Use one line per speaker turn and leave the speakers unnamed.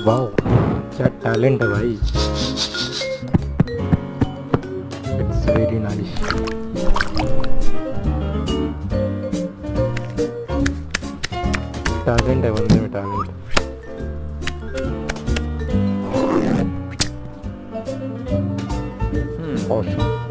Wow, क्या talent है भाई। It's very nice. टैलेंट है बंदे में, टैलेंट।
Hmm.
Awesome.